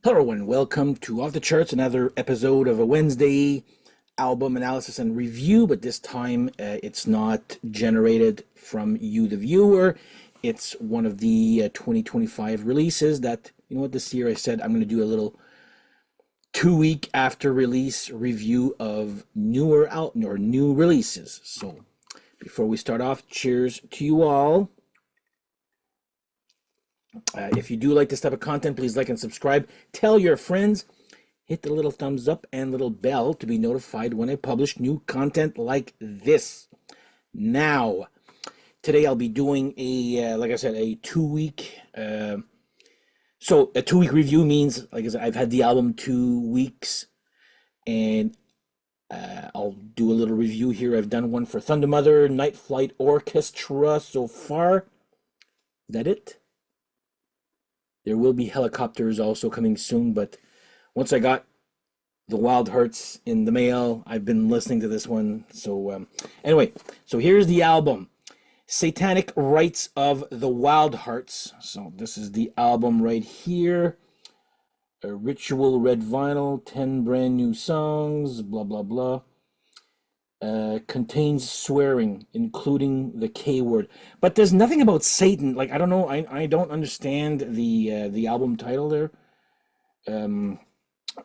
Hello and welcome to Off the Charts, another episode of a Wednesday album analysis and review, but this time it's not generated from you, the viewer. It's one of the 2025 releases that, this year I said I'm going to do a little 2 week after release review of new releases. So before we start off, cheers to you all. If you do like this type of content, please like and subscribe. Tell your friends. Hit the little thumbs up and little bell to be notified when I publish new content like this. Now, today I'll be doing like I said, a 2 week. So a 2 week review means, like I said, I've had the album 2 weeks, and I'll do a little review here. I've done one for Thunder Mother, Night Flight Orchestra so far. Is that it? There will be Helicopters also coming soon, but once I got the Wildhearts in the mail, I've been listening to this one. So anyway, so here's the album. Satanic Rites of the Wildhearts. So this is the album right here. A ritual red vinyl, 10 brand new songs, blah, blah, blah. Contains swearing, including the K word, but there's nothing about Satan. Like, I don't know, I don't understand the album title there.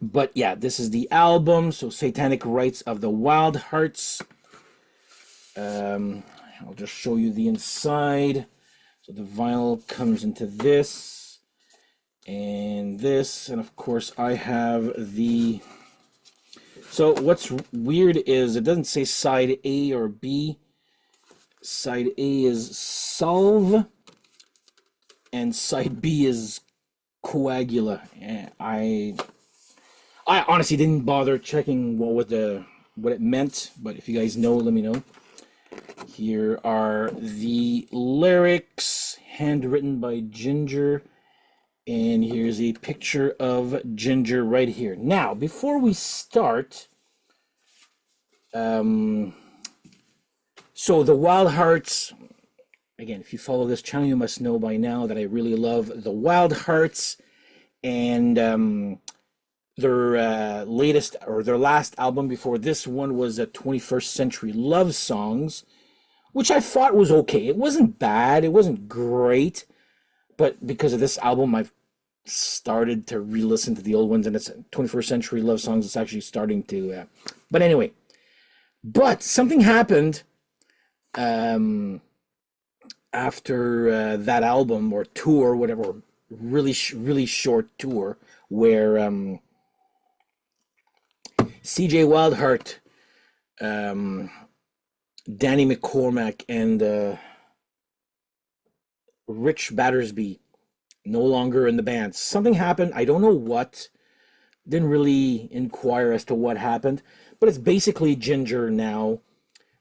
But yeah, this is the album. So Satanic Rites of the Wildhearts. I'll just show you the inside. So the vinyl comes into this and this, and of course I have the. So what's weird is it doesn't say side A or B. Side A is Solve, and side B is Coagula. I honestly didn't bother checking what it meant, but if you guys know, let me know. Here are the lyrics, handwritten by Ginger, and here's a picture of Ginger right here. Now, before we start, so the Wildhearts, again, if you follow this channel, you must know by now that I really love the Wildhearts, and their latest, or their last album before this one, was a 21st Century Love Songs, which I thought was okay. It wasn't bad, it wasn't great, but because of this album, I've started to re-listen to the old ones, and it's 21st Century Love Songs. It's actually starting to, but anyway. But something happened after that album or tour, whatever, really short tour, where CJ Wildheart, Danny McCormack, and Rich Battersby no longer in the band. Something happened. I don't know what. Didn't really inquire as to what happened, but it's basically Ginger now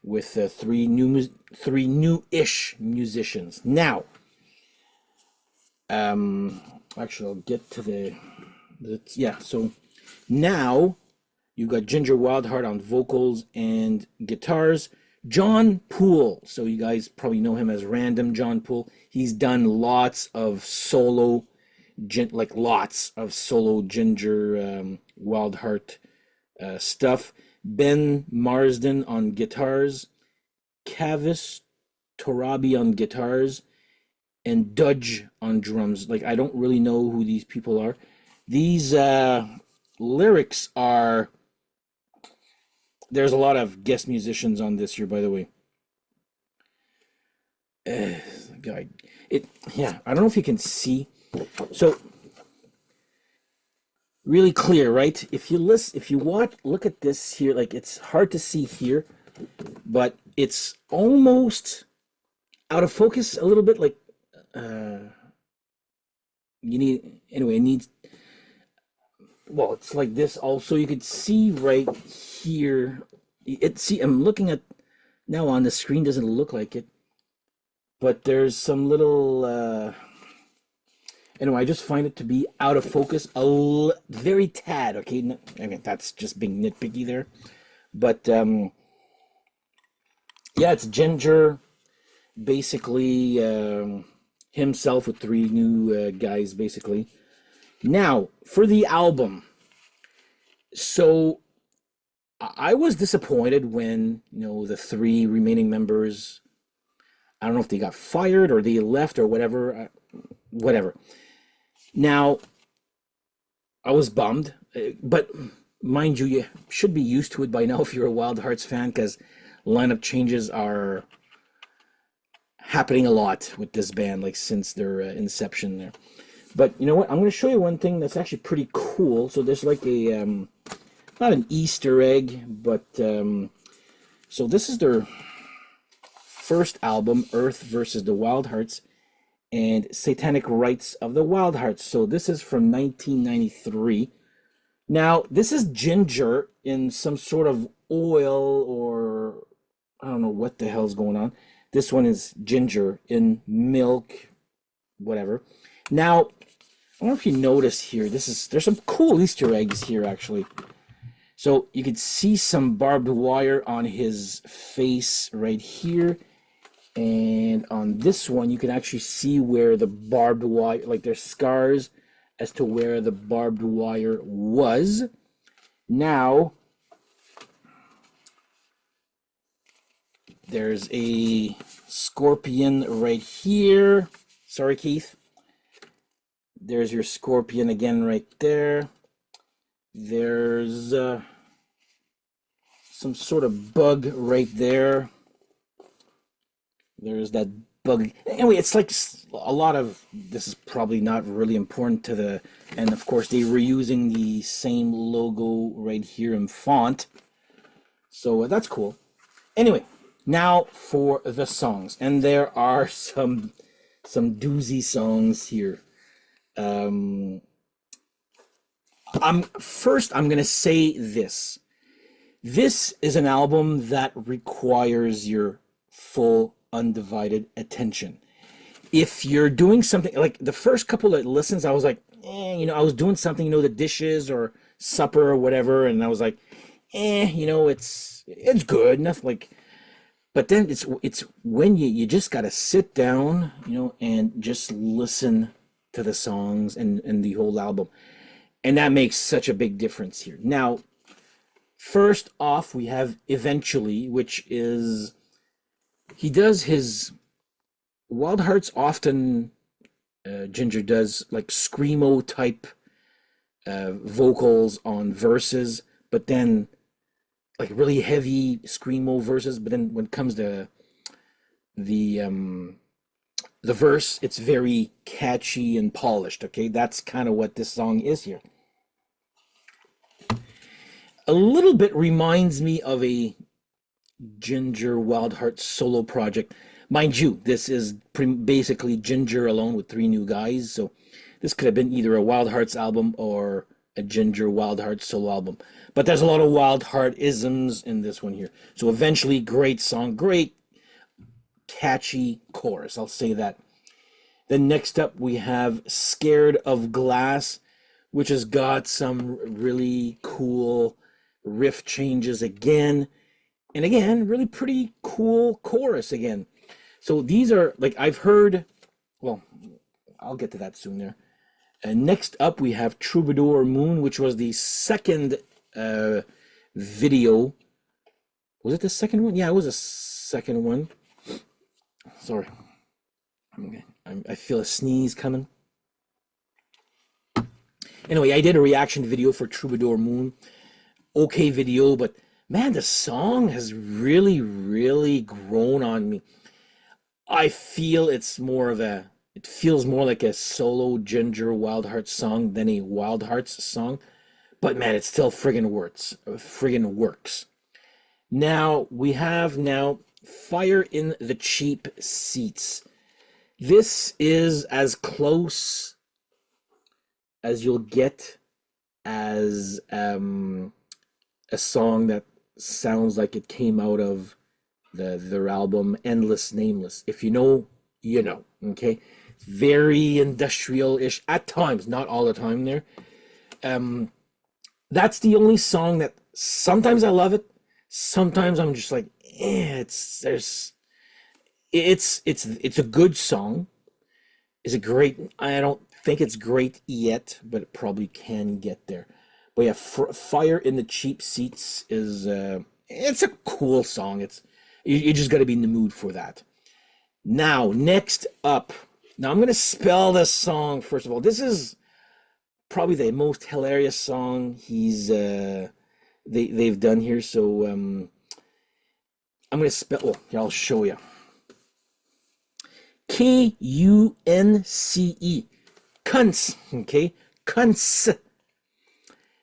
with three new-ish musicians. Now, actually, I'll get to yeah. So now you've got Ginger Wildheart on vocals and guitars. John Poole, so you guys probably know him as Random John Poole. He's done lots of solo Ginger Wildheart stuff. Ben Marsden on guitars, Kavis Torabi on guitars, and Dudge on drums. Like, I don't really know who these people are. These lyrics are. There's a lot of guest musicians on this here, by the way. I don't know if you can see. So, really clear, right? If you look at this here, like, it's hard to see here, but it's almost out of focus a little bit. Like, well, it's like this also. You could see right here. I'm looking at now on the screen, doesn't look like it, but there's some little. Anyway, I just find it to be out of focus, very tad. Okay, I mean, that's just being nitpicky there, but yeah, it's Ginger, basically himself with three new guys, basically. Now, for the album. So I was disappointed when, the three remaining members, I don't know if they got fired or they left or whatever, whatever. Now, I was bummed, but mind you, you should be used to it by now if you're a Wildhearts fan, because lineup changes are happening a lot with this band, like since their inception there. But you know what? I'm going to show you one thing that's actually pretty cool. So there's like a, not an Easter egg, but so this is their first album, Earth versus the Wildhearts, and Satanic Rites of the Wildhearts. So this is from 1993. Now, this is ginger in some sort of oil, or I don't know what the hell's going on. This one is ginger in milk, whatever. Now, I don't know if you notice here, there's some cool Easter eggs here, actually. So you can see some barbed wire on his face right here. And on this one, you can actually see where the barbed wire, like there's scars as to where the barbed wire was. Now, there's a scorpion right here. Sorry, Keith. There's your scorpion again right there. There's some sort of bug right there. There's that bug. Anyway, it's like a lot of, this is probably not really important to the, and of course they were using the same logo right here in font. So that's cool. Anyway, now for the songs. And there are some doozy songs here. I'm gonna say this. This is an album that requires your full undivided attention. If you're doing something, like the first couple of listens, I was like, I was doing something, the dishes or supper or whatever, and I was like, it's good, nothing like. But then it's when you just gotta sit down, and just listen to the songs and the whole album. And that makes such a big difference here. Now, first off, we have Eventually, which is, he does his, Wildhearts often, Ginger does like screamo type vocals on verses, but then like really heavy screamo verses. But then when it comes to the verse, it's very catchy and polished. Okay, that's kind of what this song is here. A little bit reminds me of a Ginger Wildhearts solo project. Mind you, this is basically Ginger alone with three new guys, so this could have been either a Wildhearts album or a Ginger Wildhearts solo album. But there's a lot of Wildheart-isms in this one here. So Eventually, great song, great catchy chorus, I'll say that. Then next up we have Scared of Glass, which has got some really cool riff changes again. And again, really pretty cool chorus again. So these are, like, I've heard, well, I'll get to that soon there. And next up, we have Troubadour Moon, which was the second video. Was it the second one? Yeah, it was a second one. Sorry. I feel a sneeze coming. Anyway, I did a reaction video for Troubadour Moon. Okay video, but man, the song has really, really grown on me. I feel it feels more like a solo Ginger Wildhearts song than a Wildhearts song. But man, it still friggin' works. Now, we have Fire in the Cheap Seats. This is as close as you'll get as a song that sounds like it came out of their album Endless Nameless. If you know, you know. Okay, very industrial-ish at times, not all the time. There, that's the only song that sometimes I love it. Sometimes I'm just like, it's a good song. Is it great? I don't think it's great yet, but it probably can get there. But yeah, Fire in the Cheap Seats is it's a cool song. It's you just got to be in the mood for that. Now, next up. Now I'm gonna spell this song first of all. This is probably the most hilarious song they've done here. So I'm gonna spell. Oh, yeah, I'll show you. Kunce. Cunts. Okay, cunts.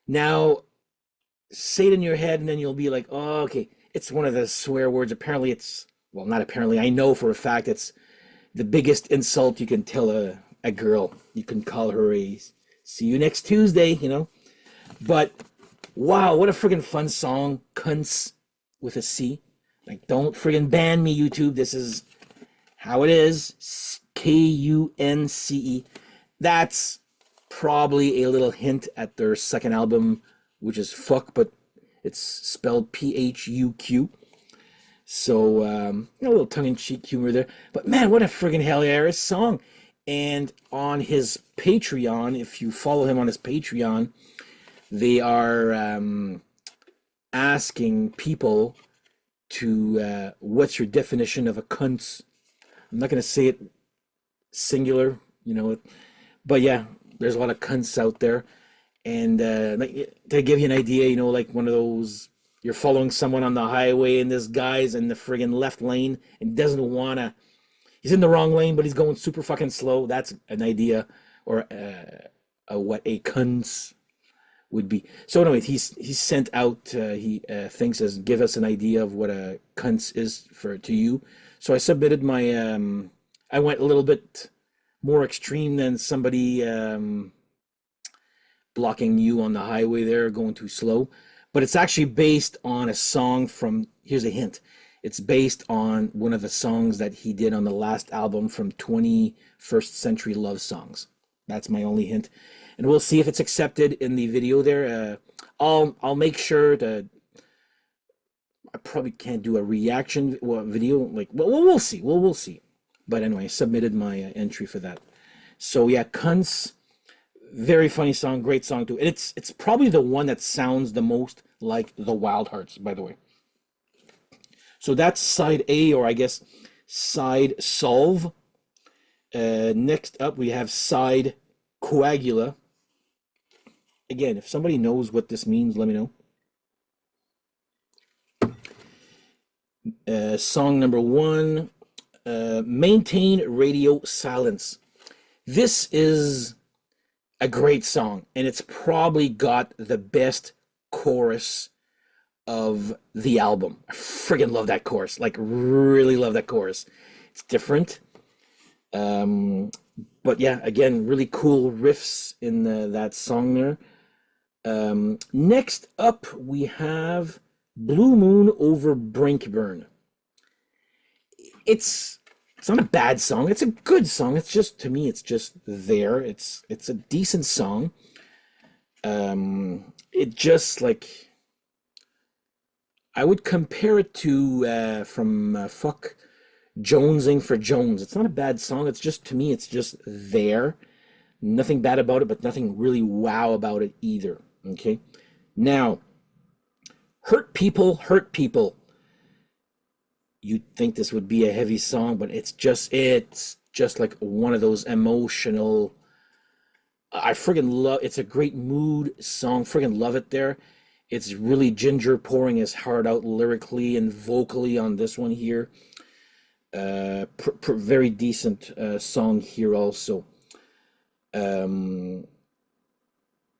Now, say it in your head, and then you'll be like, oh, okay. It's one of the swear words. Apparently, well, not apparently. I know for a fact it's the biggest insult you can tell a girl. You can call her a see you next Tuesday, you know. But wow, what a friggin' fun song, cunts with a C. Like, don't friggin' ban me, YouTube. This is how it is. Kunce. That's probably a little hint at their second album, which is Fuck, but it's spelled Phuq. So, a little tongue-in-cheek humor there. But man, what a friggin' hilarious song. And on his Patreon, if you follow him on his Patreon, they are asking people to, what's your definition of a cunt? I'm not going to say it singular, you know, but yeah, there's a lot of cunts out there. And to give you an idea, you know, like one of those, you're following someone on the highway and this guy's in the friggin' left lane and doesn't want to, he's in the wrong lane, but he's going super fucking slow. That's an idea, or what a cunts would be. So anyway, he's sent out, he thinks as give us an idea of what a cunts is to you. So I submitted my, I went a little bit more extreme than somebody blocking you on the highway there, going too slow. But it's actually based on a song from, here's a hint. It's based on one of the songs that he did on the last album from 21st Century Love Songs. That's my only hint. And we'll see if it's accepted in the video there. I'll make sure to, I probably can't do a reaction video. Like, well, we'll see. We'll see. But anyway, I submitted my entry for that. So yeah, Cunts, very funny song, great song too. And it's probably the one that sounds the most like the Wildhearts, by the way. So that's side A, or I guess side Solve. Next up, we have side Coagula. Again, if somebody knows what this means, let me know. Song number 1, Maintain Radio Silence. This is a great song, and it's probably got the best chorus of the album. I friggin' love that chorus. Like, really love that chorus. It's different. But yeah, again, really cool riffs in that song there. Next up, we have Blue Moon over Brinkburn. It's not a bad song. It's a good song. It's just, to me, it's just there. It's a decent song. It just, like, I would compare it to from Fuck, Jonesing for Jones. It's not a bad song. It's just, to me, it's just there. Nothing bad about it, but nothing really wow about it either. Okay? Now, Hurt People, Hurt People. You'd think this would be a heavy song, but it's just like one of those emotional, I friggin' love, it's a great mood song, friggin' love it there. It's really Ginger pouring his heart out lyrically and vocally on this one here. Very decent song here also. And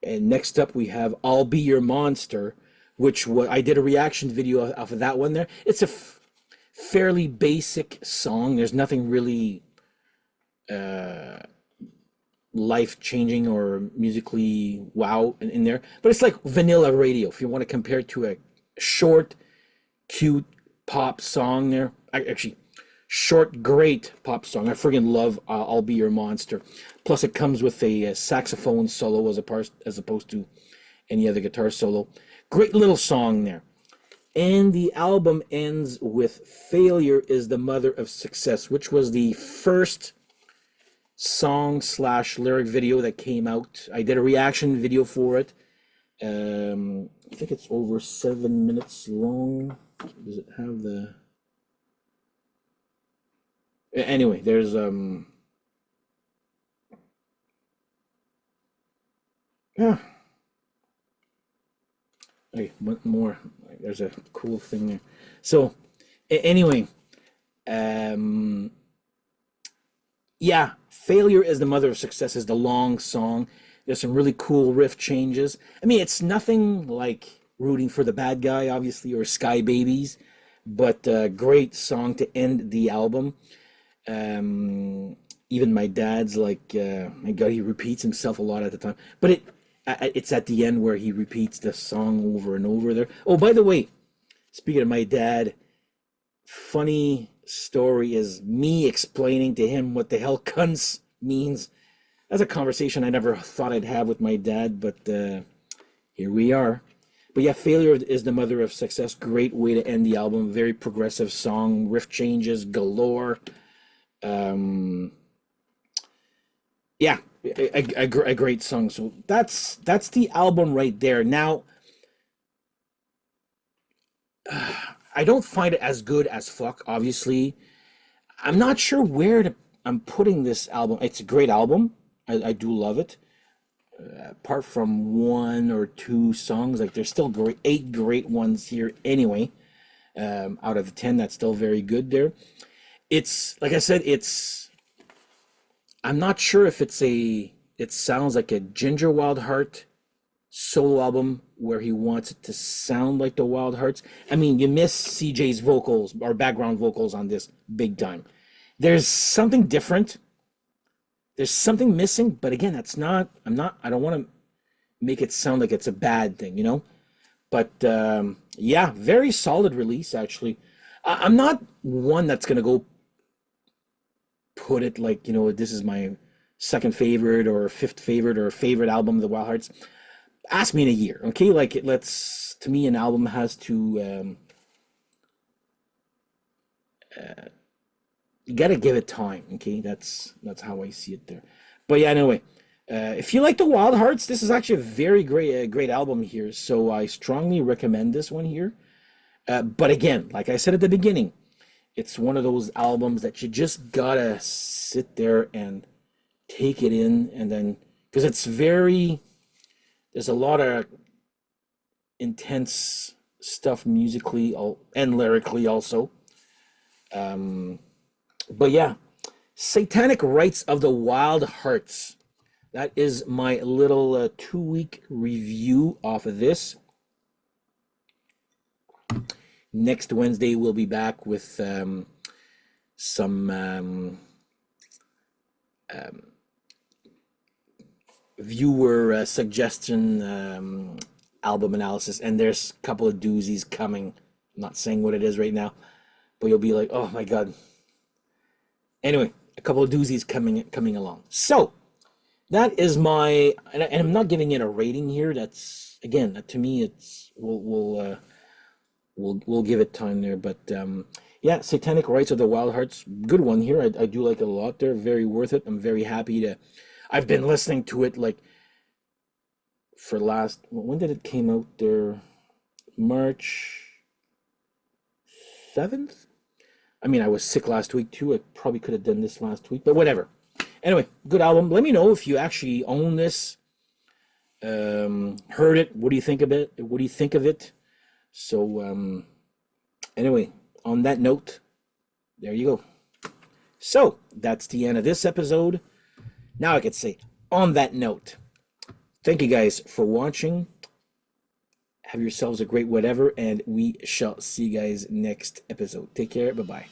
next up we have I'll Be Your Monster, which I did a reaction video off of that one there. It's a fairly basic song. There's nothing really life-changing or musically wow in there, but it's like vanilla radio if you want to compare it to a short, cute pop song there. Actually, short, great pop song. I friggin' love I'll Be Your Monster. Plus it comes with a saxophone solo as opposed to any other guitar solo. Great little song there. And the album ends with Failure is the Mother of Success, which was the first song slash lyric video that came out. I did a reaction video for it. I think it's over 7 minutes long. Does it have the... Anyway, there's yeah. Hey, one more. There's a cool thing there. So, anyway, um, yeah, failure is the mother of success is the long song. There's some really cool riff changes. I mean, it's nothing like rooting for the bad guy, obviously, or Sky Babies, but great song to end the album. Um, Even my dad's like, my God, he repeats himself a lot at the time, but it's at the end where he repeats the song over and over there. Oh, by the way, speaking of my dad, funny story is me explaining to him what the hell cunts means. That's a conversation I never thought I'd have with my dad, but here we are. But yeah, failure is the mother of success. Great way to end the album. Very progressive song, riff changes galore. Um, yeah, a great song. So that's the album right there. Now, I don't find it as good as Fuck, obviously. I'm not sure I'm putting this album. It's a great album. I do love it. Apart from one or two songs, like there's still great 8 great ones here anyway. Out of the 10, that's still very good there. It's like I said, I'm not sure if it sounds like a Ginger Wildheart solo album where he wants it to sound like the Wildhearts. I mean, you miss CJ's vocals or background vocals on this big time. There's something different. There's something missing, but again, I don't want to make it sound like it's a bad thing, you know? But yeah, very solid release, actually. I'm not one that's going to go put it like, this is my second favorite or fifth favorite or favorite album of the Wildhearts. Ask me in a year, okay? Like, to me, an album has to, you got to give it time, okay? That's how I see it there. But yeah, anyway, if you like the Wildhearts, this is actually a very great album here. So I strongly recommend this one here. But again, like I said at the beginning, it's one of those albums that you just gotta sit there and take it in, and then because there's a lot of intense stuff musically and lyrically also. But yeah, Satanic Rites of the Wildhearts. That is my little 2-week review off of this. Next Wednesday, we'll be back with some viewer suggestion album analysis, and there's a couple of doozies coming. I'm not saying what it is right now, but you'll be like, oh my God. Anyway, a couple of doozies coming along. So that is my, and I'm not giving it a rating here. That's, again, to me, it's we'll give it time there. But yeah, Satanic Rites of the Wildhearts, good one here. I do like it a lot. They're very worth it. I'm very happy to. I've been listening to it like for when did it came out there? March 7th? I mean, I was sick last week too. I probably could have done this last week, but whatever. Anyway, good album. Let me know if you actually own this, heard it. What do you think of it? What do you think of it? So, anyway, on that note, there you go. So, that's the end of this episode. Now I could say, on that note, thank you guys for watching. Have yourselves a great whatever, and we shall see you guys next episode. Take care. Bye-bye.